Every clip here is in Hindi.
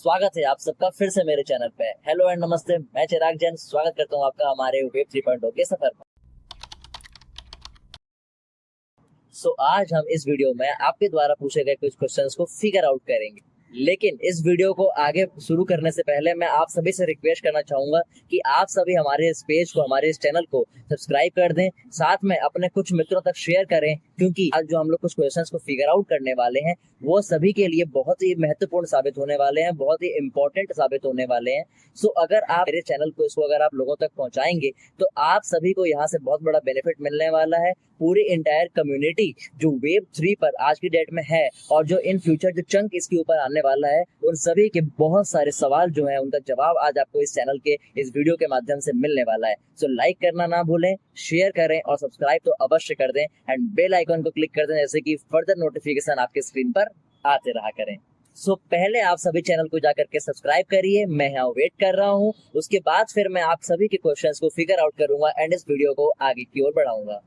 स्वागत है आप सबका फिर से मेरे चैनल पे। हेलो एंड नमस्ते, मैं चिराग जैन स्वागत करता हूँ आपका हमारे वेब 3.0 के सफर में। आज हम इस वीडियो में आपके द्वारा पूछे गए कुछ क्वेश्चंस को फिगर आउट करेंगे। लेकिन इस वीडियो को आगे शुरू करने से पहले मैं आप सभी से रिक्वेस्ट करना चाहूंगा कि आप सभी हमारे इस पेज को, हमारे इस चैनल को सब्सक्राइब कर दें, साथ में अपने कुछ मित्रों तक शेयर करें, क्योंकि आज जो हम लोग कुछ क्वेश्चंस को फिगर आउट करने वाले हैं वो सभी के लिए बहुत ही महत्वपूर्ण साबित होने वाले हैं, बहुत ही इंपॉर्टेंट साबित होने वाले हैं। अगर आप मेरे चैनल को अगर आप लोगों तक पहुंचाएंगे तो आप सभी को यहाँ से बहुत बड़ा बेनिफिट मिलने वाला है। पूरी इंटायर कम्युनिटी जो वेब 3 पर आज की डेट में है और जो इन फ्यूचर जो चंक इसके ऊपर आने वाला है, उन सभी के बहुत सारे सवाल जो हैं उनका जवाब आज आपको इस चैनल के इस वीडियो के माध्यम से मिलने वाला है। लाइक करना ना भूलें, शेयर करें और सब्सक्राइब तो अवश्य कर दें एंड बेल आइकन को क्लिक कर दें, जैसे कि फर्दर नोटिफिकेशन आपके स्क्रीन पर आते रहा करें। पहले आप सभी चैनल को जाकर के सब्सक्राइब करिए, मैं यहाँ वेट कर रहा हूँ। उसके बाद फिर मैं आप सभी के क्वेश्चंस को फिगर आउट करूंगा एंड इस वीडियो को आगे की ओर बढ़ाऊंगा।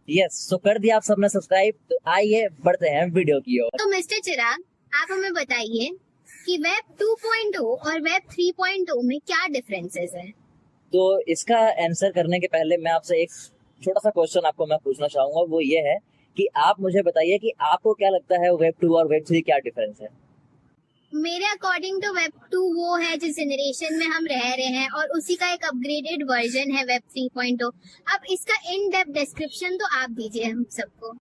यस, कर दिया आप सबने सब्सक्राइब, तो आइए बढ़ते हैं वीडियो की ओर। तो मिस्टर चिराग, आप हमें बताइए कि वेब 2.0 और वेब 3.0 में क्या डिफरेंसेस है? तो इसका आंसर करने के पहले मैं आपसे एक छोटा सा क्वेश्चन आपको मैं पूछना चाहूंगा, वो ये है कि आप मुझे बताइए कि आपको क्या लगता है वेब 2 और वेब 3 क्या डिफरेंस है? मेरे अकॉर्डिंग तो वेब 2 वो है जिस जनरेशन में हम रह रहे हैं और उसी का एक अपग्रेडेड वर्जन है वेब 3.0। अब इसका इन डेप्थ डिस्क्रिप्शन तो आप दीजिए हम सबको।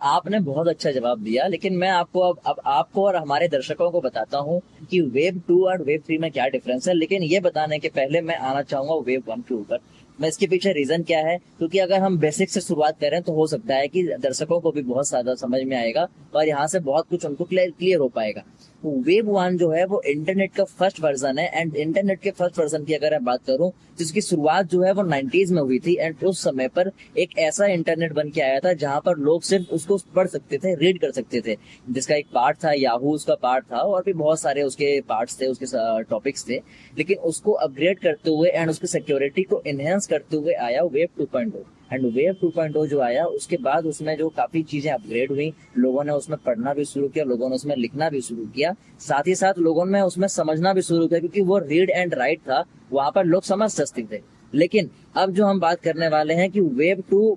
आपने बहुत अच्छा जवाब दिया, लेकिन मैं आपको अब आपको और हमारे दर्शकों को बताता हूँ कि वेब 2 और वेब 3 में क्या डिफरेंस है। लेकिन ये बताने के पहले मैं आना चाहूंगा वेब 1 के ऊपर। मैं इसके पीछे रीजन क्या है, क्योंकि अगर हम बेसिक से शुरुआत करें तो हो सकता है कि दर्शकों को भी बहुत ज्यादा समझ में आएगा और यहाँ से बहुत कुछ उनको क्लियर हो पाएगा। वेब 1 जो है वो इंटरनेट का फर्स्ट वर्जन है एंड इंटरनेट के फर्स्ट वर्जन की अगर मैं बात करूं, जिसकी शुरुआत जो है वो 90s में हुई थी एंड उस समय पर एक ऐसा इंटरनेट बन के आया था जहां पर लोग सिर्फ उसको पढ़ सकते थे, रीड कर सकते थे, जिसका एक पार्ट था याहू, उसका पार्ट था और भी बहुत सारे उसके पार्ट्स थे, उसके टॉपिक्स थे। लेकिन उसको अपग्रेड करते हुए एंड उसकी सिक्योरिटी को एनहेंस करते हुए आया वेब 2.0 एंड वेब 2.0 जो आया उसके बाद उसमें जो काफी चीजें अपग्रेड हुई, लोगों ने उसमें पढ़ना भी शुरू किया, लोगों ने उसमें लिखना भी शुरू किया, साथ ही साथ लोगों ने उसमें समझना भी शुरू किया, क्योंकि वो रीड एंड राइट था, वहां पर लोग समझ सकते थे। लेकिन अब जो हम बात करने वाले हैं कि वेब 2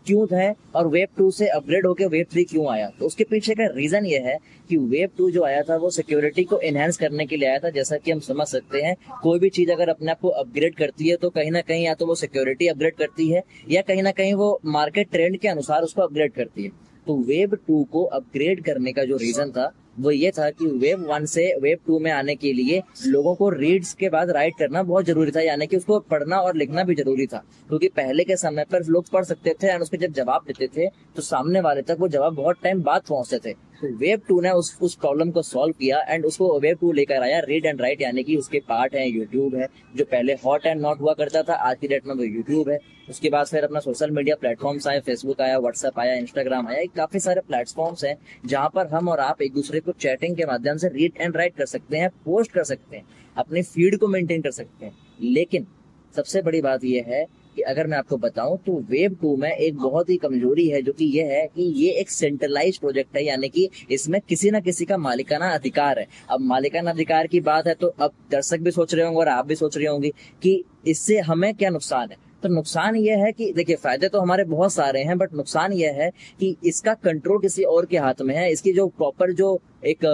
क्यों है और वेब 2 से अपग्रेड होकर वेब 3 क्यों आया, तो उसके पीछे का रीजन ये है कि वेब 2 जो आया था वो सिक्योरिटी को एनहेंस करने के लिए आया था। जैसा कि हम समझ सकते हैं, कोई भी चीज अगर अपने आप को अपग्रेड करती है तो कहीं ना कहीं या तो वो सिक्योरिटी अपग्रेड करती है या कहीं ना कहीं वो मार्केट ट्रेंड के अनुसार उसको अपग्रेड करती है। तो वेब 2 को अपग्रेड करने का जो रीजन था वो ये था कि वेब 1 से वेब 2 में आने के लिए लोगों को रीड्स के बाद राइट करना बहुत जरूरी था, यानी कि उसको पढ़ना और लिखना भी जरूरी था, क्योंकि पहले के समय पर लोग पढ़ सकते थे और उसके जब जवाब देते थे तो सामने वाले तक वो जवाब बहुत टाइम बाद पहुंचते थे। तो वेब 2 ने उस प्रॉब्लम को सॉल्व किया एंड उसको वेब 2 लेकर आया रीड एंड राइट, यानी कि उसके पार्ट है यूट्यूब है, जो पहले हॉट एंड नॉट हुआ करता था, आज की डेट में वो यूट्यूब है। उसके बाद फिर अपना सोशल मीडिया प्लेटफॉर्म्स आए, फेसबुक आया, व्हाट्सएप आया, इंस्टाग्राम आया, काफी सारे प्लेटफॉर्म्स हैं जहां पर हम और आप एक दूसरे को चैटिंग के माध्यम से रीड एंड राइट कर सकते हैं, पोस्ट कर सकते हैं, अपनी फीड को मेंटेन कर सकते हैं। लेकिन सबसे बड़ी बात यह है कि अगर मैं आपको बताऊं तो वेब 2 में एक बहुत ही कमजोरी है, जो कि ये है कि ये एक सेंट्रलाइज्ड प्रोजेक्ट है, यानी कि इसमें किसी ना किसी का मालिकाना अधिकार है। अब मालिकाना अधिकार की बात है तो अब दर्शक भी सोच रहे होंगे और आप भी सोच रहे होंगे कि इससे हमें क्या नुकसान है। तो नुकसान ये है कि देखिए, फायदे तो हमारे बहुत सारे हैं, बट नुकसान ये है कि इसका कंट्रोल किसी और के हाथ में है। इसकी जो प्रॉपर जो एक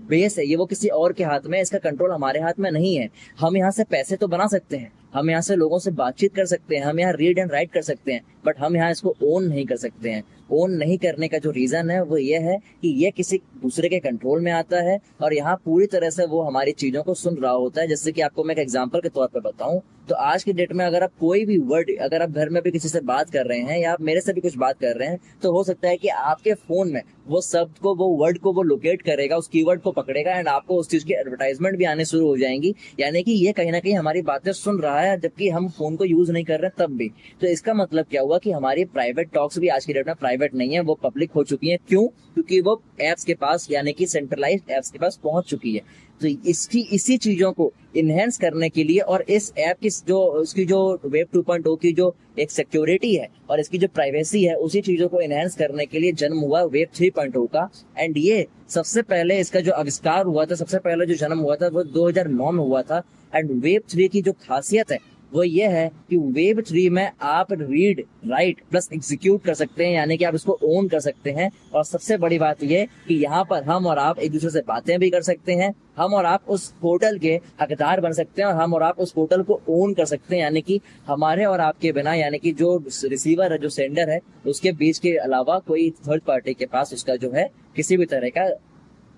बेस है ये वो किसी और के हाथ में है, इसका कंट्रोल हमारे हाथ में नहीं है। हम यहाँ से पैसे तो बना सकते हैं, हम यहाँ से लोगों से बातचीत कर सकते हैं, हम यहाँ रीड एंड राइट कर सकते हैं, बट हम यहाँ इसको ओन नहीं कर सकते हैं। ओन नहीं करने का जो रीजन है वो ये है कि ये किसी दूसरे के कंट्रोल में आता है और यहाँ पूरी तरह से वो हमारी चीजों को सुन रहा होता है। जैसे कि आपको मैं एक एग्जांपल के तौर पर बताऊं तो आज की डेट में अगर आप कोई भी वर्ड, अगर आप घर में भी किसी से बात कर रहे हैं या आप मेरे से भी कुछ बात कर रहे हैं, तो हो सकता है कि आपके फोन में वो शब्द को, वो वर्ड को वो लोकेट करेगा, उस कीवर्ड को पकड़ेगा एंड आपको उस चीज की एडवर्टाइजमेंट भी आने शुरू हो जाएंगी, यानी कि ये कहीं ना कहीं हमारी बातें सुन रहा है जबकि हम फोन को यूज नहीं कर रहे तब भी। तो इसका मतलब क्या हुआ कि हमारी प्राइवेट टॉक्स भी आज की डेट में प्राइवेट नहीं है, वो पब्लिक हो चुकी है। क्यों? क्योंकि वो एप्स के पास, यानी कि सेंट्रलाइज्ड एप्स के पास पहुंच चुकी है। तो इसी चीजों को इनहेंस करने के लिए और इस ऐप की जो उसकी जो वेब 2.0 की जो एक सिक्योरिटी है और इसकी जो प्राइवेसी है, उसी चीजों को इनहेंस करने के लिए जन्म हुआ वेब 3.0 का। एंड ये सबसे पहले इसका जो आविष्कार हुआ था, सबसे पहले जो जन्म हुआ था वो 2009 में हुआ था। एंड वेब 3 की जो खासियत है वो ये है कि वेब 3 में आप रीड, राइट प्लस एग्जीक्यूट कर सकते हैं, यानी कि आप इसको ओन कर सकते हैं। और सबसे बड़ी बात ये कि यहाँ पर हम और आप एक दूसरे से बातें भी कर सकते हैं, हम और आप उस पोर्टल के हकदार बन सकते हैं और हम और आप उस पोर्टल को ओन कर सकते हैं, यानी कि हमारे और आपके बिना, यानी कि जो रिसीवर है, जो सेंडर है, उसके बीच के अलावा कोई थर्ड पार्टी के पास उसका जो है किसी भी तरह का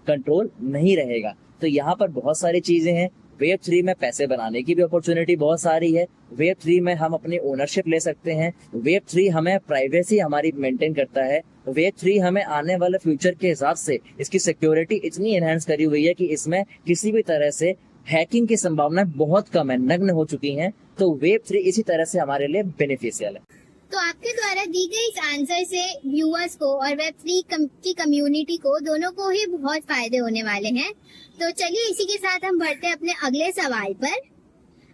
कंट्रोल नहीं रहेगा। तो यहाँ पर बहुत सारी चीजें हैं। वेब 3 में पैसे बनाने की भी अपॉर्चुनिटी बहुत सारी है। वेब 3 में हम अपनी ओनरशिप ले सकते हैं। वेब 3 हमें प्राइवेसी हमारी मेंटेन करता है। वेब 3 हमें आने वाले फ्यूचर के हिसाब से इसकी सिक्योरिटी इतनी एनहांस करी हुई है कि इसमें किसी भी तरह से हैकिंग की संभावनाएं बहुत कम है, नग्न हो चुकी हैं। तो वेब 3 इसी तरह से हमारे लिए बेनिफिशियल है। तो आपके द्वारा दी गई इस आंसर से व्यूअर्स को और वेब 3 की कम्युनिटी को दोनों को ही बहुत फायदे होने वाले हैं। तो चलिए इसी के साथ हम बढ़ते हैं अपने अगले सवाल पर।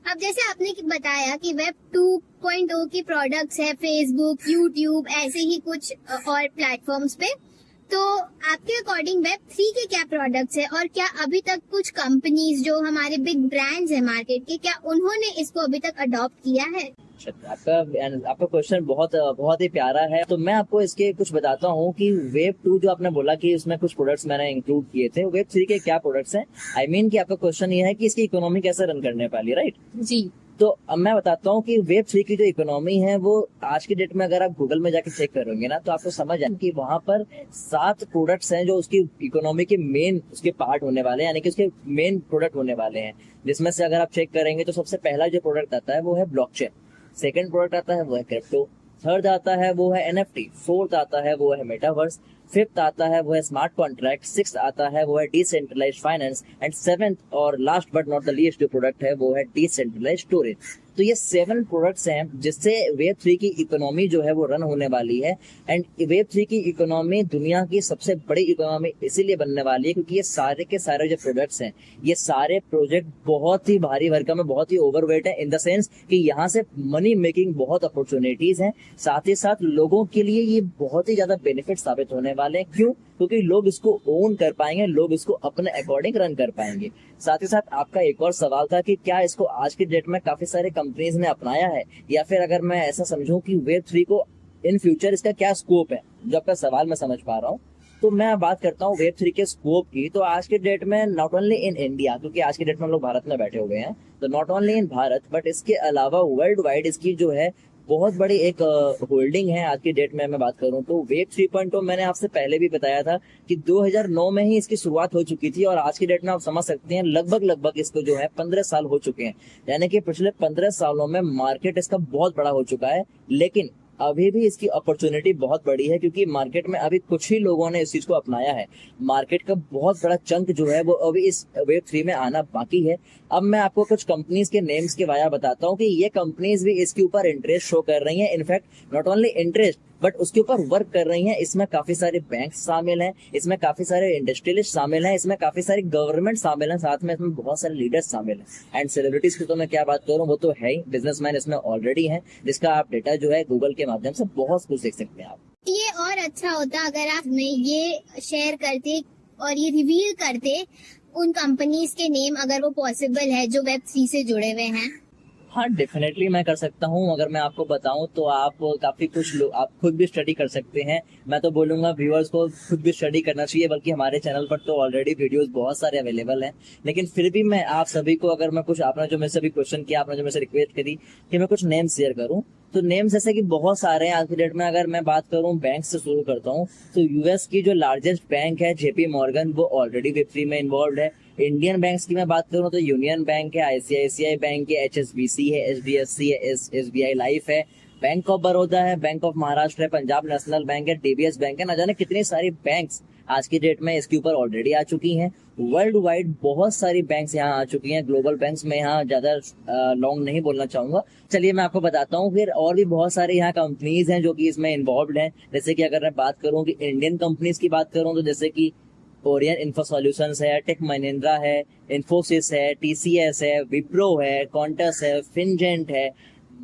अब जैसे आपने बताया कि वेब 2.0 की प्रोडक्ट्स है फेसबुक, यूट्यूब, ऐसे ही कुछ और प्लेटफॉर्म्स पे, तो आपके अकॉर्डिंग वेब 3 के क्या प्रोडक्ट्स है और क्या अभी तक कुछ कंपनीज जो हमारे बिग ब्रांड्स है मार्केट के, क्या उन्होंने इसको अभी तक अडॉप्ट किया है? आपका क्वेश्चन बहुत ही प्यारा है। तो मैं आपको इसके कुछ बताता हूँ कि वेब 2 जो आपने बोला कि उसमें कुछ प्रोडक्ट्स मैंने इंक्लूड किए थे, वेब 3 के क्या प्रोडक्ट्स हैं। आई मीन कि आपका क्वेश्चन ये है कि इसकी इकोनॉमी कैसे रन करने वाली, राइट जी। तो अब मैं बताता हूँ कि वेब 3 की जो इकोनॉमी है वो आज की डेट में अगर आप गूगल में जाके चेक करोगे ना, तो आपको समझ आए कि वहां पर 7 प्रोडक्ट्स हैं जो उसकी इकोनॉमी के मेन उसके पार्ट होने वाले हैं, यानी कि उसके मेन प्रोडक्ट होने वाले हैं। जिसमें से अगर आप चेक करेंगे तो सबसे पहला जो प्रोडक्ट आता है वो है ब्लॉकचेन, सेकंड प्रोडक्ट आता है वो है क्रिप्टो, थर्ड आता है वो है एनएफटी, फोर्थ आता है वो है मेटावर्स, फिफ्थ आता है वो है स्मार्ट कॉन्ट्रैक्ट, सिक्स्थ आता है वो है डिसेंट्रलाइज्ड फाइनेंस एंड सेवेंथ और last but not the least जो प्रोडक्ट है वो है डिसेंट्रलाइज्ड स्टोरेज। तो ये 7 प्रोडक्ट्स हैं जिससे वेब 3 की इकोनॉमी जो है वो रन होने वाली है। एंड वेब 3 की इकोनॉमी दुनिया की सबसे बड़ी इकोनॉमी इसीलिए बनने वाली है क्योंकि ये सारे के सारे जो प्रोडक्ट्स हैं, ये सारे प्रोजेक्ट बहुत ही भारी भरकम है, बहुत ही ओवरवेट है, इन द सेंस कि यहाँ से मनी मेकिंग बहुत अपॉर्चुनिटीज हैं। साथ ही साथ लोगों के लिए ये बहुत ही ज्यादा बेनिफिट साबित होने वाले हैं। क्यों? क्योंकि लोग इसको ओन कर पाएंगे, लोग इसको अपने अकॉर्डिंग रन कर पाएंगे। साथ ही साथ आपका एक और सवाल था कि क्या इसको आज की डेट में काफी सारे कंपनीज ने अपनाया है, या फिर अगर मैं ऐसा समझूं कि वेब 3 को इन फ्यूचर इसका क्या स्कोप है, जो आपका सवाल मैं समझ पा रहा हूँ। तो मैं बात करता हूँ वेब 3 के स्कोप की। तो आज के डेट में नॉट ओनली इन इंडिया, क्योंकि आज के डेट में हम लोग भारत में बैठे हुए हैं, तो not only in Bharat but इसके अलावा वर्ल्ड वाइड इसकी जो है बहुत बड़ी एक होल्डिंग है। आज की डेट में मैं बात करूं तो वेब 3.0 मैंने आपसे पहले भी बताया था कि 2009 में ही इसकी शुरुआत हो चुकी थी और आज की डेट में आप समझ सकते हैं लगभग इसको जो है 15 साल हो चुके हैं। यानी कि पिछले 15 सालों में मार्केट इसका बहुत बड़ा हो चुका है। लेकिन अभी भी इसकी अपॉर्चुनिटी बहुत बड़ी है क्योंकि मार्केट में अभी कुछ ही लोगों ने इस चीज को अपनाया है। मार्केट का बहुत बड़ा चंक जो है वो अभी इस वेब 3 में आना बाकी है। अब मैं आपको कुछ कंपनीज के नेम्स के वाया बताता हूँ कि ये कंपनीज भी इसके ऊपर इंटरेस्ट शो कर रही हैं। In fact not only interest but उसके ऊपर वर्क कर रही हैं। इसमें काफी सारे बैंक शामिल हैं, इसमें काफी सारे इंडस्ट्रियलिस्ट शामिल हैं, इसमें काफी सारे गवर्नमेंट शामिल हैं, साथ में इसमें बहुत सारे लीडर्स शामिल हैं। एंड सेलिब्रिटीज की तो मैं क्या बात करूं, वो तो है ही, बिजनेसमैन इसमें ऑलरेडी हैं, जिसका आप डेटा जो है गूगल के माध्यम से बहुत कुछ देख सकते हैं आप। ये और अच्छा होता अगर आप में ये शेयर करते और ये रिवील करते उन कंपनीज के नेम, अगर वो पॉसिबल है जो वेब 3 से जुड़े हुए हैं। हाँ डेफिनेटली मैं कर सकता हूँ। अगर मैं आपको बताऊं तो आप काफी कुछ लोग आप खुद भी स्टडी कर सकते हैं। मैं तो बोलूंगा व्यूअर्स को खुद भी स्टडी करना चाहिए, बल्कि हमारे चैनल पर तो ऑलरेडी वीडियोस बहुत सारे अवेलेबल हैं। लेकिन फिर भी मैं आप सभी को, अगर मैं कुछ आपने जो मेरे से भी क्वेश्चन किया, आपने जो मेरे से रिक्वेस्ट करी कि मैं कुछ नेम शेयर करूँ, तो नेम्स जैसे कि बहुत सारे हैं आज की डेट में। अगर मैं बात करूं बैंक से शुरू करता हूं तो यूएस की जो लार्जेस्ट बैंक है जेपी मॉर्गन, वो ऑलरेडी वेब 3 में इन्वॉल्व है। इंडियन बैंक्स की मैं बात करूं तो यूनियन बैंक है, आईसीआईसीआई बैंक है, एचएसबीसी है, एचडीएफसी है, एसबीआई लाइफ है, बैंक ऑफ बड़ौदा है, बैंक ऑफ महाराष्ट्र है, पंजाब नेशनल बैंक है, डीबीएस बैंक है। ना जाने कितनी सारी बैंक्स आज की डेट में इसके ऊपर ऑलरेडी आ चुकी हैं। वर्ल्ड वाइड बहुत सारी बैंक्स यहाँ आ चुकी हैं। ग्लोबल बैंक्स में यहाँ ज्यादा लॉन्ग नहीं बोलना चाहूंगा, चलिए मैं आपको बताता हूँ। फिर और भी बहुत सारे यहाँ कंपनीज हैं जो कि इसमें इन्वॉल्व हैं। जैसे कि अगर मैं बात करूँ कि इंडियन कंपनीज की बात करूँ तो जैसे कि ओरियन इन्फो सॉल्यूशंस है, टेक महिंद्रा है, इन्फोसिस है, टीसीएस है, विप्रो है, क्वांटस है, फिनजेंट है,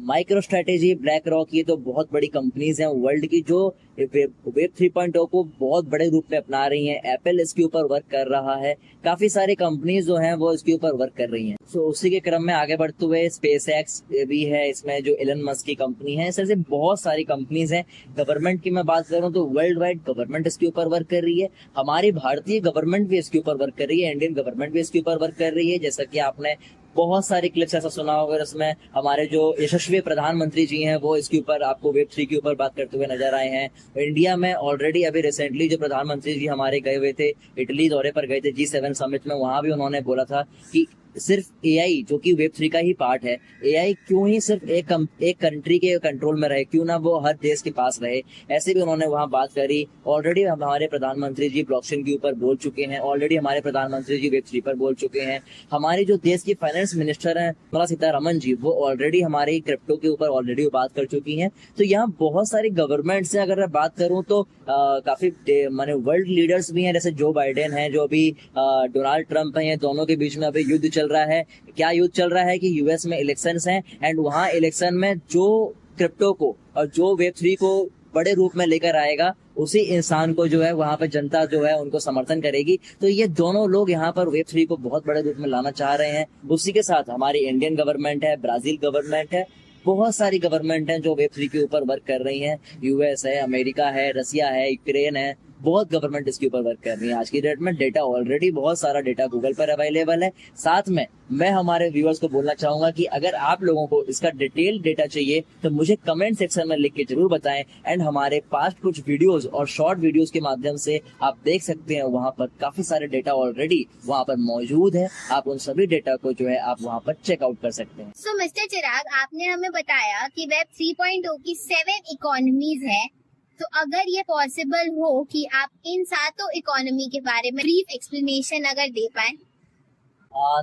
माइक्रो स्ट्रेटेजी, ब्लैक रॉक, ये तो बहुत बड़ी कंपनीज हैं वर्ल्ड की जो वेब 3.0 को बहुत बड़े रूप में अपना रही हैं। एप्पल इसके ऊपर वर्क कर रहा है, काफी सारी कंपनीज जो हैं वो इसके ऊपर वर्क कर रही हैं। सो उसी के क्रम में आगे बढ़ते हुए स्पेस एक्स भी है, इसमें जो एलन मस्क की कंपनी है, इस तरह से बहुत सारी कंपनीज हैं। गवर्नमेंट की मैं बात करूं तो वर्ल्ड वाइड गवर्नमेंट इसके ऊपर वर्क कर रही है, हमारी भारतीय गवर्नमेंट भी इसके ऊपर वर्क कर रही है, इंडियन गवर्नमेंट भी इसके ऊपर वर्क कर रही है। जैसा कि आपने बहुत सारे क्लिप्स ऐसा सुना होगा, इसमें हमारे जो यशस्वी प्रधानमंत्री जी हैं वो इसके ऊपर आपको वेब 3 के ऊपर बात करते हुए नजर आए हैं। इंडिया में ऑलरेडी अभी रिसेंटली जो प्रधानमंत्री जी हमारे गए हुए थे, इटली दौरे पर गए थे G7 समिट में, वहां भी उन्होंने बोला था कि सिर्फ एआई जो कि वेब 3 का ही पार्ट है, एआई क्यों ही सिर्फ एक कंट्री के कंट्रोल में रहे, क्यों ना वो हर देश के पास रहे, ऐसे भी उन्होंने वहां बात करी। ऑलरेडी हमारे प्रधानमंत्री जी ब्लॉकचेन के ऊपर बोल चुके हैं, ऑलरेडी हमारे प्रधानमंत्री जी वेब 3 पर बोल चुके हैं। हमारी जो देश की फाइनेंस मिनिस्टर हैं निर्मला सीतारमन जी, वो ऑलरेडी हमारे क्रिप्टो के ऊपर ऑलरेडी बात कर चुकी हैं। तो यहाँ बहुत सारी गवर्नमेंट्स हैं। अगर मैं बात करूं तो काफी माने वर्ल्ड लीडर्स भी हैं, जैसे जो बाइडेन है, जो अभी डोनाल्ड ट्रंप है, ये दोनों के बीच में अभी युद्ध चल रहा है। क्या युद्ध चल रहा है कि यूएस में इलेक्शंस हैं एंड वहां इलेक्शन में जो क्रिप्टो को और जो वेब 3 को बड़े रूप में लेकर आएगा, उसी इंसान को जो है वहां पे जनता जो है उनको समर्थन करेगी। तो ये दोनों लोग यहाँ पर वेब 3 को बहुत बड़े रूप में लाना चाह रहे हैं। उसी के साथ हमारी इंडियन गवर्नमेंट है, ब्राजील गवर्नमेंट है, बहुत सारी गवर्नमेंट हैं जो वेब 3 के ऊपर वर्क कर रही हैं। यूएस है, अमेरिका है, रसिया है, यूक्रेन है, बहुत गवर्नमेंट इसके ऊपर वर्क कर रही है। आज की डेट में डेटा ऑलरेडी बहुत सारा डेटा गूगल पर अवेलेबल है। साथ में मैं हमारे व्यूअर्स को बोलना चाहूंगा कि अगर आप लोगों को इसका डिटेल डेटा चाहिए तो मुझे कमेंट सेक्शन में लिख के जरूर बताएं। एंड हमारे पास्ट कुछ वीडियोस और शॉर्ट वीडियोस के माध्यम से आप देख सकते हैं, वहां पर काफी सारे डेटा ऑलरेडी वहां पर मौजूद है। आप उन सभी डेटा को जो है आप वहां पर चेकआउट कर सकते हैं। सो मिस्टर चिराग, आपने हमें बताया कि वेब 3.0 की 7 इकोनॉमीज है, तो अगर ये पॉसिबल हो कि आप इन 7 इकोनॉमी के बारे में ब्रीफ एक्सप्लेनेशन अगर दे पाए।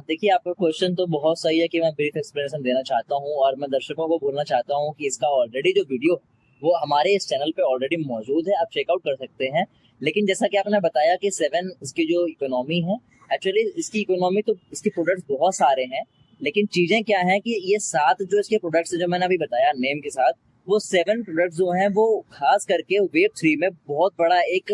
देखिए, आपका क्वेश्चन तो बहुत सही है कि मैं ब्रीफ एक्सप्लेनेशन देना चाहता हूं, और मैं दर्शकों को बोलना चाहता हूं कि इसका ऑलरेडी जो वीडियो वो हमारे इस चैनल पे ऑलरेडी मौजूद है, आप चेकआउट कर सकते हैं। लेकिन जैसा कि आपने बताया कि 7 इसकी जो इकोनॉमी है, एक्चुअली इसकी इकोनॉमी तो इसके प्रोडक्ट्स बहुत सारे हैं, लेकिन चीजें क्या है कि ये 7 जो इसके प्रोडक्ट्स जो मैंने अभी बताया नेम के साथ, वो 7 प्रोडक्ट्स जो हैं वो खास करके वेब 3 में बहुत बड़ा एक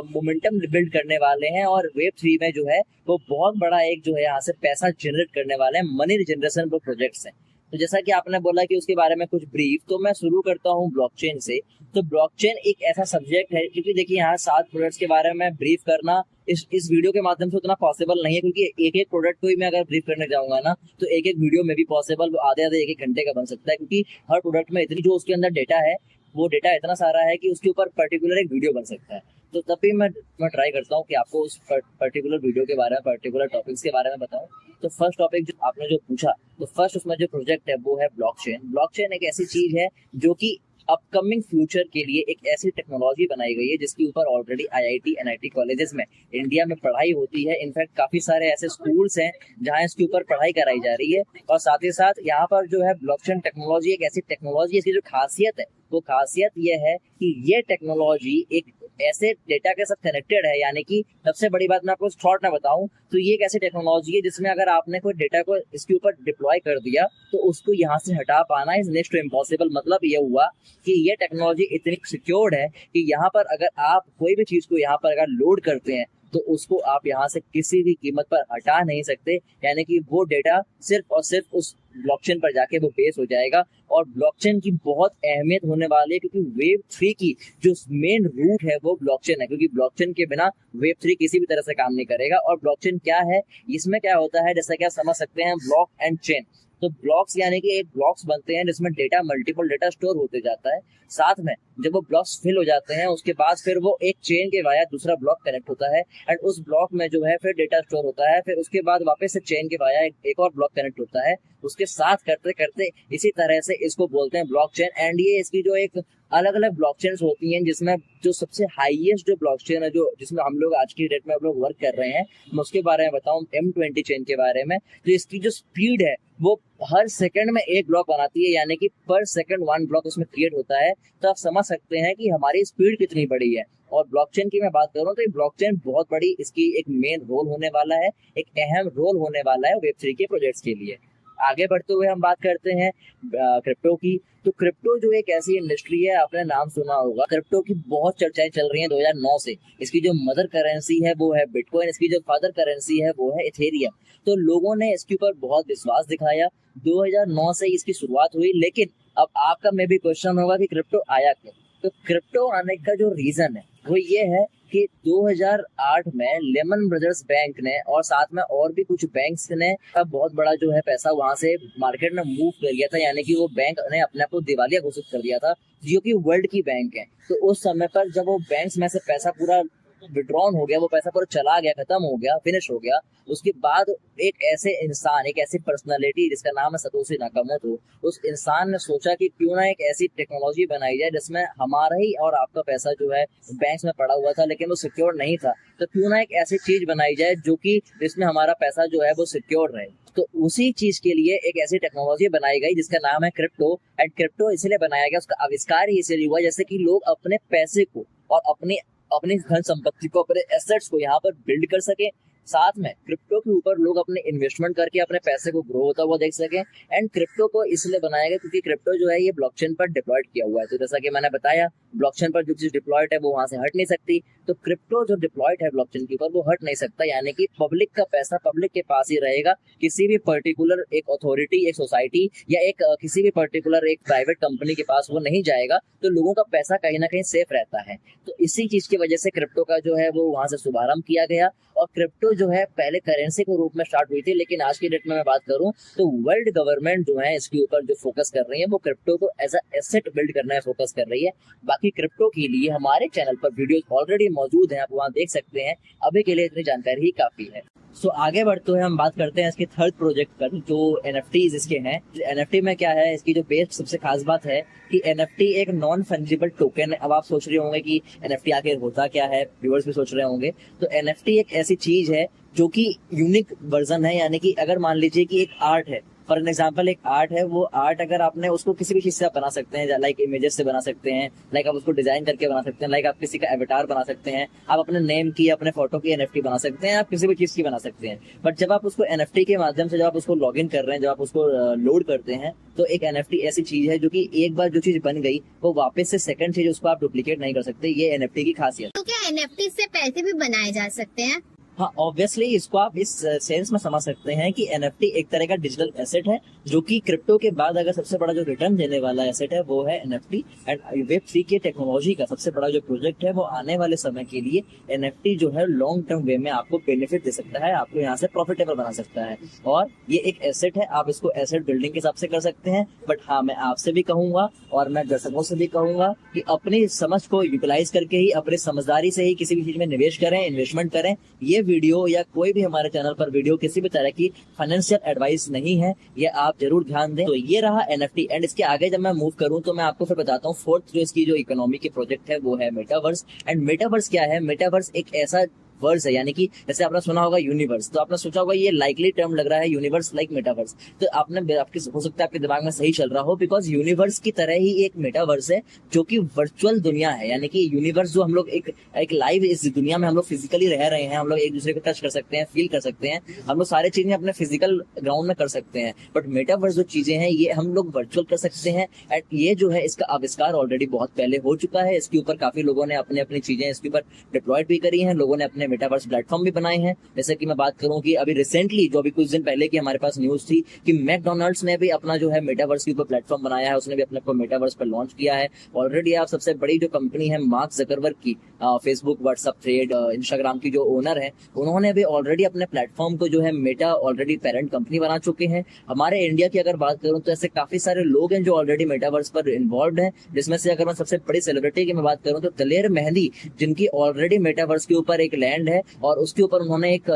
मोमेंटम बिल्ड करने वाले हैं, और वेब 3 में जो है वो बहुत बड़ा एक जो है यहाँ से पैसा जनरेट करने वाले हैं, मनी जनरेशन वो प्रोजेक्ट्स हैं। तो जैसा कि आपने बोला कि उसके बारे में कुछ ब्रीफ, तो मैं शुरू करता हूँ ब्लॉकचेन से। तो ब्लॉकचेन एक ऐसा सब्जेक्ट है, क्योंकि देखिए यहाँ 7 प्रोडक्ट्स के बारे में ब्रीफ करना इस वीडियो के माध्यम से उतना पॉसिबल नहीं है, क्योंकि एक एक प्रोडक्ट को ही मैं अगर ब्रीफ करने जाऊंगा ना तो एक एक वीडियो में भी पॉसिबल आधे एक घंटे का बन सकता है, क्योंकि हर प्रोडक्ट में इतनी जो उसके अंदर डेटा है, वो डेटा इतना सारा है कि उसके ऊपर पर्टिकुलर एक वीडियो बन सकता है। तो तब भी मैं ट्राई करता हूँ कि आपको उस पर्टिकुलर वीडियो के बारे में, पर्टिकुलर टॉपिक्स के बारे में बताऊं। तो फर्स्ट टॉपिक जो आपने जो पूछा, तो फर्स्ट उसमें जो प्रोजेक्ट है वो है ब्लॉकचेन। ब्लॉकचेन एक ऐसी चीज है जो कि अपकमिंग फ्यूचर के लिए एक ऐसी टेक्नोलॉजी बनाई गई है जिसके ऊपर ऑलरेडी IIT NIT कॉलेजेस में इंडिया में पढ़ाई होती है। इनफैक्ट काफी सारे ऐसे स्कूल्स हैं जहां इसके ऊपर पढ़ाई कराई जा रही है। और साथ ही साथ यहाँ पर जो है ब्लॉकचेन टेक्नोलॉजी एक ऐसी टेक्नोलॉजी, इसकी जो खासियत है वो खासियत ये है कि ये टेक्नोलॉजी एक ऐसे डेटा के साथ कनेक्टेड है, यानी कि सबसे बड़ी बात मैं आपको शॉर्ट में बताऊं तो ये एक ऐसी टेक्नोलॉजी है जिसमें अगर आपने कोई डेटा को इसके ऊपर डिप्लॉय कर दिया तो उसको यहाँ से हटा पाना इज नेक्स्ट टू इम्पॉसिबल। मतलब ये हुआ कि ये टेक्नोलॉजी इतनी सिक्योर्ड है कि यहाँ पर अगर आप कोई भी चीज को यहाँ पर अगर लोड करते हैं तो उसको आप यहाँ से किसी भी कीमत पर हटा नहीं सकते, यानी कि वो डेटा सिर्फ और सिर्फ उस ब्लॉकचेन पर जाके वो बेस हो जाएगा। और ब्लॉकचेन की बहुत अहमियत होने वाली है, क्योंकि वेब 3 की जो मेन रूट है वो ब्लॉकचेन है, क्योंकि ब्लॉकचेन के बिना वेब 3 किसी भी तरह से काम नहीं करेगा। और ब्लॉकचेन क्या है, इसमें क्या होता है, जैसा कि आप समझ सकते हैं ब्लॉक एंड चेन। तो ब्लॉक्स यानी कि एक ब्लॉक्स बनते हैं जिसमें डेटा, मल्टीपल डेटा स्टोर होते जाता है। साथ में जब वो ब्लॉक्स फिल हो जाते हैं उसके बाद फिर वो एक चेन के वाया दूसरा ब्लॉक कनेक्ट होता है, एंड उस ब्लॉक में जो है फिर डेटा स्टोर होता है। फिर उसके बाद वापस से चेन के वाया एक और ब्लॉक कनेक्ट होता है। उसके साथ करते करते इसी तरह से इसको बोलते हैं ब्लॉकचेन। एंड ये इसकी जो एक अलग अलग ब्लॉकचेन्स होती हैं, जिसमें जो सबसे हाईएस्ट जो ब्लॉकचेन है, जो जिसमें हम लोग आज की डेट में हम लोग वर्क कर रहे हैं, मैं उसके बारे में बताऊं, M20 चेन के बारे में। तो इसकी जो स्पीड है वो हर सेकंड में एक ब्लॉक बनाती है, यानी कि पर सेकंड 1 ब्लॉक उसमें क्रिएट होता है। तो आप समझ सकते हैं कि हमारी स्पीड कितनी बड़ी है। और ब्लॉकचेन की मैं बात करूं तो ये ब्लॉकचेन बहुत बड़ी इसकी एक मेन रोल होने वाला है, एक अहम रोल होने वाला है वेब3 के प्रोजेक्ट्स के लिए। आगे बढ़ते हुए हम बात करते हैं क्रिप्टो की। तो क्रिप्टो जो एक ऐसी इंडस्ट्री है, आपने नाम सुना होगा, क्रिप्टो की बहुत चर्चाएं चल रही हैं 2009 से। इसकी जो मदर करेंसी है वो है बिटकॉइन, इसकी जो फादर करेंसी है वो है इथेरियम। तो लोगों ने इसके ऊपर बहुत विश्वास दिखाया। 2009 से इसकी शुरुआत हुई, लेकिन अब आपका मे भी क्वेश्चन होगा कि क्रिप्टो आया क्यों। तो क्रिप्टो आने का जो रीजन है वो ये है कि 2008 में लेमन ब्रदर्स बैंक ने और साथ में और भी कुछ बैंक्स ने अब बहुत बड़ा जो है पैसा वहां से मार्केट में मूव कर लिया था, यानी कि वो बैंक ने अपने आप को दिवालिया घोषित कर दिया था, जो कि वर्ल्ड की बैंक है। तो उस समय पर जब वो बैंक्स में से पैसा पूरा विड्रॉन हो गया, वो पैसा पूरा चला गया, खत्म हो गया, फिनिश हो गया, उसके बाद एक ऐसे इंसान, एक ऐसी पर्सनालिटी जिसका नाम है सतोशी नाकामोटो, उस इंसान ने सोचा कि क्यों ना एक ऐसी टेक्नोलॉजी बनाई जाए जिसमें हमारा ही और आपका पैसा जो है बैंक्स में पड़ा हुआ था लेकिन वो सिक्योर नहीं था। तो क्यों ना एक ऐसी चीज बनाई जाए जो कि जिसमें हमारा पैसा जो है वो सिक्योर रहे। तो उसी चीज के लिए एक ऐसी टेक्नोलॉजी बनाई गई जिसका नाम है क्रिप्टो। एंड क्रिप्टो इसलिए बनाया गया, उसका आविष्कार ही इसलिए हुआ जैसे कि लोग अपने पैसे को और अपनी धन संपत्ति को, अपने एसेट्स को यहाँ पर बिल्ड कर सके, साथ में क्रिप्टो के ऊपर लोग अपने इन्वेस्टमेंट करके अपने पैसे को ग्रो होता हुआ देख सके। एंड क्रिप्टो को इसलिए बनाया गया क्योंकि क्रिप्टो जो है ये ब्लॉकचेन पर डिप्लॉयड किया हुआ है। तो जैसा कि मैंने बताया, ब्लॉकचेन पर जो चीज डिप्लॉयड है वो वहां से हट नहीं सकती। तो क्रिप्टो जो डिप्लॉयड है ब्लॉकचेन के ऊपर वो हट नहीं सकता, यानी कि पब्लिक का पैसा पब्लिक के पास ही रहेगा। किसी भी पर्टिकुलर एक अथॉरिटी, एक सोसाइटी या एक किसी भी पर्टिकुलर एक प्राइवेट कंपनी के पास वो नहीं जाएगा। तो लोगों का पैसा कहीं ना कहीं सेफ रहता है। तो इसी चीज की वजह से क्रिप्टो का जो है वो वहां से शुभारंभ किया गया। और क्रिप्टो जो है पहले करेंसी के रूप में स्टार्ट हुई थी, लेकिन आज की डेट में मैं बात करूं तो वर्ल्ड गवर्नमेंट जो है इसके ऊपर जो फोकस कर रही है वो क्रिप्टो को एज अ एसेट बिल्ड करने में फोकस कर रही है। बाकी क्रिप्टो के लिए हमारे चैनल पर वीडियोस ऑलरेडी मौजूद हैं, आप वहां देख सकते हैं। अभी के लिए इतनी जानकारी ही काफी है। सो आगे बढ़ते हुए हम बात करते हैं इसके थर्ड प्रोजेक्ट पर, जो एनएफटीज इसके हैं। एनएफटी में क्या है, इसकी जो बेस सबसे खास बात है कि एनएफटी एक नॉन फंजिबल टोकन है। अब आप सोच रहे होंगे कि एनएफटी आखिर होता क्या है, व्यूअर्स भी सोच रहे होंगे। तो एनएफटी एक ऐसी चीज है जो कि यूनिक वर्जन है, यानी कि अगर मान लीजिए कि एक आर्ट है, फॉर एन एग्जाम्पल एक आर्ट है, वो आर्ट अगर आपने उसको किसी भी चीज से आप बना सकते हैं, लाइक इमेजेस से बना सकते हैं, लाइक आप उसको डिजाइन करके बना सकते हैं, लाइक आप किसी का एवेटार बना सकते हैं, आप अपने नेम की, अपने फोटो की एनएफटी बना सकते हैं, आप किसी भी चीज की बना सकते हैं। बट जब आप उसको एनएफटी के माध्यम से जब आप उसको लॉग इन कर रहे हैं, जब आप उसको लोड करते हैं, तो एक एनएफटी ऐसी चीज है जो कि एक बार जो चीज बन गई वो वापस से सेकंड चीज उसको आप डुप्लीकेट नहीं कर सकते। ये एनएफटी की खासियत। तो क्या एनएफटी से पैसे भी बनाए जा सकते हैं? हाँ, ऑब्वियसली इसको आप इस सेंस में समझ सकते हैं कि एनएफटी एक तरह का डिजिटल एसेट है, जो कि क्रिप्टो के बाद अगर सबसे बड़ा जो रिटर्न देने वाला एसेट है वो है एनएफटी। एंड वेब3 की टेक्नोलॉजी का सबसे बड़ा जो प्रोजेक्ट है वो आने वाले समय के लिए एनएफटी जो है लॉन्ग टर्म वे में आपको बेनिफिट दे सकता है, आपको यहाँ से प्रॉफिटेबल बना सकता है। और ये एक एसेट है, आप इसको एसेट बिल्डिंग के हिसाब से कर सकते हैं। बट हाँ, मैं आपसे भी कहूंगा और मैं दर्शकों से भी कहूंगा कि अपनी समझ को यूटिलाइज करके ही, अपनी समझदारी से ही किसी भी चीज में निवेश करें, इन्वेस्टमेंट करें। ये वीडियो या कोई भी हमारे चैनल पर वीडियो किसी भी तरह की फाइनेंशियल एडवाइस नहीं है, ये आप जरूर ध्यान दें। तो ये रहा एनएफटी। एंड इसके आगे जब मैं मूव करूं तो मैं आपको फिर बताता हूँ फोर्थ जो इसकी जो इकोनॉमी की प्रोजेक्ट है वो है मेटावर्स। एंड मेटावर्स क्या है? मेटावर्स एक ऐसा वर्स है, यानी कि जैसे आपने सुना होगा यूनिवर्स, तो आपने सोचा होगा ये लाइकली टर्म लग रहा है, यूनिवर्स लाइक मेटावर्स। तो आपने आपके हो सकता है आपके दिमाग में सही चल रहा हो, बिकॉज यूनिवर्स की तरह ही एक मेटावर्स है जो कि वर्चुअल दुनिया है। यानी कि यूनिवर्स जो हम लोग एक लाइव इस दुनिया में हम लोग फिजिकली रह रहे हैं, हम लोग एक दूसरे को टच कर सकते हैं, फील कर सकते हैं, हम लोग सारी चीजें अपने फिजिकल ग्राउंड में कर सकते हैं। बट मेटावर्स जो चीजें हैं ये हम लोग वर्चुअल कर सकते हैं। एंड ये जो है इसका आविष्कार ऑलरेडी बहुत पहले हो चुका है। इसके ऊपर काफी लोगों ने अपनी अपनी चीजें इसके ऊपर डिप्लॉयड भी करी हैं, लोगों ने अपने मेटावर्स प्लेटफॉर्म भी बनाए हैं। जैसे कि मैं बात करूं कि अभी रिसेंटली जो अभी कुछ दिन पहले की हमारे पास न्यूज थी कि मैकडोनल्ड्स ने भी अपना जो है मेटावर्स के ऊपर प्लेटफॉर्म बनाया है, उसने भी अपने को मेटावर्स पर लॉन्च किया है ऑलरेडी। आप सबसे बड़ी जो कंपनी है मार्क जकरबर्ग की, फेसबुक, व्हाट्सएप, थ्रेड, इंस्टाग्राम की जो ओनर है, उन्होंने भी ऑलरेडी अपने प्लेटफॉर्म को जो है मेटा ऑलरेडी पेरेंट कंपनी बना चुके हैं। हमारे इंडिया की अगर बात करूं तो ऐसे काफी सारे लोग हैं जो ऑलरेडी मेटावर्स पर इन्वॉल्व हैं, जिसमें से अगर मैं सबसे बड़ी सेलिब्रिटी की मैं बात करूं तो दलेर मेहंदी, जिनकी ऑलरेडी मेटावर्स के ऊपर एक लैंड है और उसके ऊपर उन्होंने एक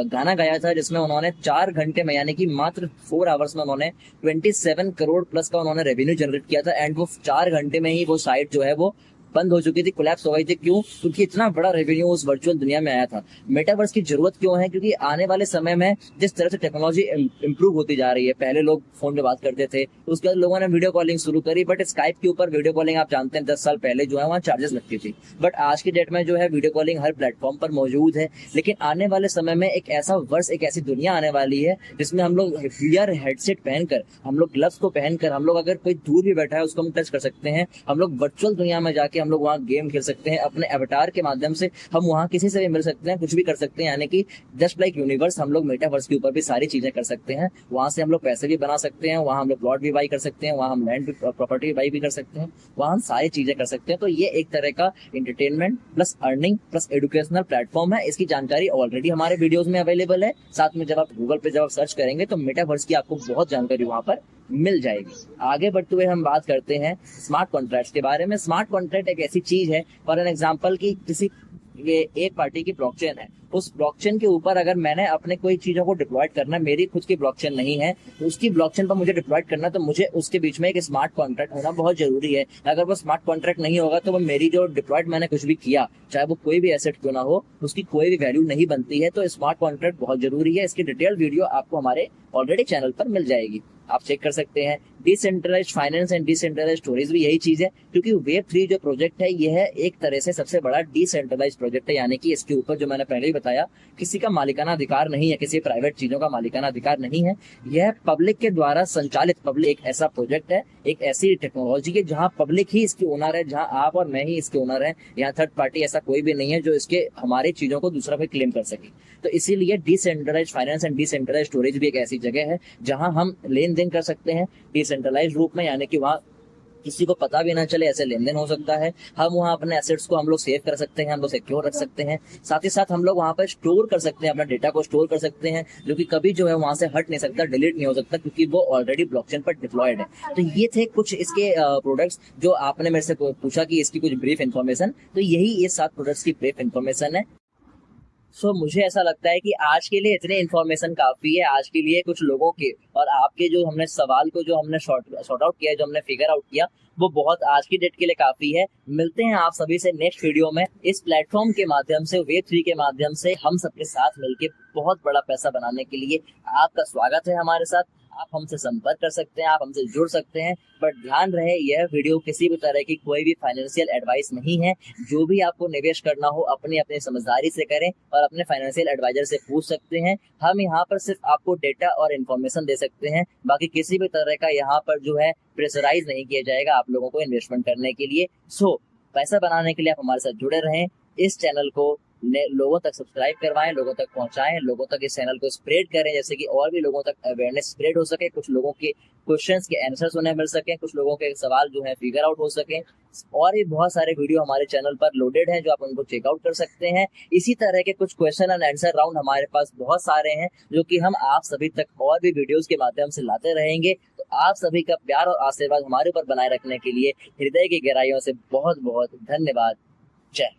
गाना गाया था जिसमें उन्होंने 4 घंटे में, यानी कि मात्र 4 आवर्स में उन्होंने 27 करोड़ प्लस का उन्होंने रेवेन्यू जनरेट किया था। एंड वो 4 घंटे में ही वो साइट जो है वो बंद हो चुकी थी, कोलैप्स हो गई थी। क्यों? क्योंकि इतना बड़ा रेवेन्यू उस वर्चुअल दुनिया में आया था। मेटावर्स की जरूरत क्यों है? क्योंकि आने वाले समय में जिस तरह से टेक्नोलॉजी इंप्रूव होती जा रही है, पहले लोग फोन पे बात करते थे, उसके बाद लोगों ने वीडियो कॉलिंग शुरू करी, बट स्काइप के ऊपर वीडियो कॉलिंग आप जानते हैं 10 साल पहले जो है वहाँ चार्जेस लगती थी, बट आज की डेट में जो है वीडियो कॉलिंग हर प्लेटफॉर्म पर मौजूद है। लेकिन आने वाले समय में एक ऐसा वर्ष, एक ऐसी दुनिया आने वाली है जिसमें हम लोग वीआर हेडसेट पहनकर, हम लोग ग्लव्स को पहनकर, हम लोग अगर कोई दूर भी बैठा है उसको हम टच कर सकते हैं, हम लोग वर्चुअल दुनिया में जाके हम लोग वहाँ गेम खेल सकते हैं, अपने अवतार के माध्यम से हम वहाँ किसी से भी मिल सकते हैं, कुछ भी कर सकते हैं। यानी कि जस्ट लाइक यूनिवर्स, हम लोग मेटावर्स के ऊपर भी सारी चीजें कर सकते हैं। वहां से हम लोग पैसे भी बना सकते हैं, वहां हम लोग प्लॉट भी बाई कर सकते हैं, वहां हम लैंड प्रॉपर्टी बाई भी कर सकते हैं, वहां हम सारी चीजें कर सकते हैं। तो ये एक तरह का entertainment plus earning plus educational platform है। इसकी जानकारी ऑलरेडी हमारे वीडियोस में अवेलेबल है। साथ में जब आप गूगल पे जब आप सर्च करेंगे तो मेटावर्स की आपको बहुत जानकारी वहां पर मिल जाएगी। आगे बढ़ते हुए हम बात करते हैं स्मार्ट कॉन्ट्रैक्ट्स के बारे में। स्मार्ट कॉन्ट्रैक्ट एक ऐसी चीज है, फॉर एन एग्जांपल, की किसी ये एक पार्टी की ब्लॉकचेन है, उस ब्लॉकचेन के ऊपर अगर मैंने अपने कोई चीजों को डिप्लॉयड करना, मेरी खुद की ब्लॉकचेन नहीं है, तो उसकी ब्लॉकचेन पर मुझे डिप्लॉयड करना, तो मुझे उसके बीच में एक स्मार्ट कॉन्ट्रैक्ट होना बहुत जरूरी है। अगर वो स्मार्ट कॉन्ट्रैक्ट नहीं होगा तो वो मेरी जो डिप्लॉयड मैंने कुछ भी किया, चाहे वो कोई भी एसेट क्यों ना हो, उसकी कोई भी वैल्यू नहीं बनती है। तो स्मार्ट कॉन्ट्रैक्ट बहुत जरूरी है। इसकी डिटेल वीडियो आपको हमारे ऑलरेडी चैनल पर मिल जाएगी, आप चेक कर सकते हैं। Decentralised finance and decentralised storage भी यही चीज है, क्योंकि Web3 जो प्रोजेक्ट है यह एक तरह से सबसे बड़ा डिसेंट्रलाइज्ड प्रोजेक्ट है। यानी कि इसके ऊपर जो मैंने पहले ही बताया, किसी का मालिकाना अधिकार नहीं है, किसी प्राइवेट चीजों का मालिकाना अधिकार नहीं है। यह पब्लिक के द्वारा संचालित, पब्लिक एक ऐसा प्रोजेक्ट है, एक ऐसी टेक्नोलॉजी है जहां पब्लिक ही इसकी ओनर है, जहां आप और मैं ही इसके ओनर है। यहाँ थर्ड पार्टी ऐसा कोई भी नहीं है जो इसके हमारी चीजों को दूसरा कोई क्लेम कर सके। तो इसीलिए decentralised finance and decentralised storage भी एक ऐसी जगह है जहां हम लेन देन कर सकते हैं डिसेंट्रलाइज्ड रूप में, यानी कि वहां किसी को पता भी ना चले, ऐसे लेन देन हो सकता है। हम वहाँ अपने एसेट्स को हम लोग सेव कर सकते हैं, हम लोग सिक्योर रख सकते हैं। साथ ही साथ हम लोग वहाँ पर स्टोर कर सकते हैं, अपना डेटा को स्टोर कर सकते हैं, जो कि कभी जो है वहाँ से हट नहीं सकता, डिलीट नहीं हो सकता, क्योंकि वो ऑलरेडी ब्लॉकचेन पर डिप्लॉयड है। तो ये थे कुछ इसके प्रोडक्ट्स जो आपने मेरे से पूछा कि इसकी कुछ ब्रीफ इन्फॉर्मेशन, तो यही ये 7 प्रोडक्ट्स की ब्रीफ इन्फॉर्मेशन है। सो मुझे ऐसा लगता है कि आज के लिए इतने इन्फॉर्मेशन काफी है। आज के लिए कुछ लोगों के और आपके जो हमने सवाल को जो हमने सॉर्ट आउट किया, जो हमने फिगर आउट किया, वो बहुत आज की डेट के लिए काफी है। मिलते हैं आप सभी से नेक्स्ट वीडियो में। इस प्लेटफॉर्म के माध्यम से, Web3 के माध्यम से हम सबके साथ मिलके बहुत बड़ा पैसा बनाने के लिए आपका स्वागत है हमारे साथ। आप हमसे संपर्क कर सकते हैं, आप हमसे जुड़ सकते हैं, बट ध्यान रहे यह वीडियो किसी भी तरह की कोई भी फाइनेंशियल एडवाइस नहीं है। जो भी आपको निवेश करना हो अपनी अपनी समझदारी से करें और अपने फाइनेंशियल एडवाइजर से पूछ सकते हैं। हम यहाँ पर सिर्फ आपको डेटा और इन्फॉर्मेशन दे सकते हैं, बाकी किसी भी तरह का यहाँ पर जो है प्रेशराइज नहीं किया जाएगा आप लोगों को इन्वेस्टमेंट करने के लिए। सो पैसा बनाने के लिए आप हमारे साथ जुड़े रहें। इस चैनल को लोगों तक सब्सक्राइब करवाएं, लोगों तक पहुंचाएं, लोगों तक इस चैनल को स्प्रेड करें, जैसे कि और भी लोगों तक अवेयरनेस स्प्रेड हो सके, कुछ लोगों के क्वेश्चंस के आंसर्स उन्हें मिल सके, कुछ लोगों के सवाल जो है फिगर आउट हो सके। और भी बहुत सारे वीडियो हमारे चैनल पर लोडेड हैं जो आप उनको चेकआउट कर सकते हैं। इसी तरह के कुछ क्वेश्चन एंड आंसर राउंड हमारे पास बहुत सारे हैं जो कि हम आप सभी तक और भी वीडियोस के माध्यम से लाते रहेंगे। तो आप सभी का प्यार और आशीर्वाद हमारे ऊपर बनाए रखने के लिए हृदय की गहराइयों से बहुत बहुत धन्यवाद। जय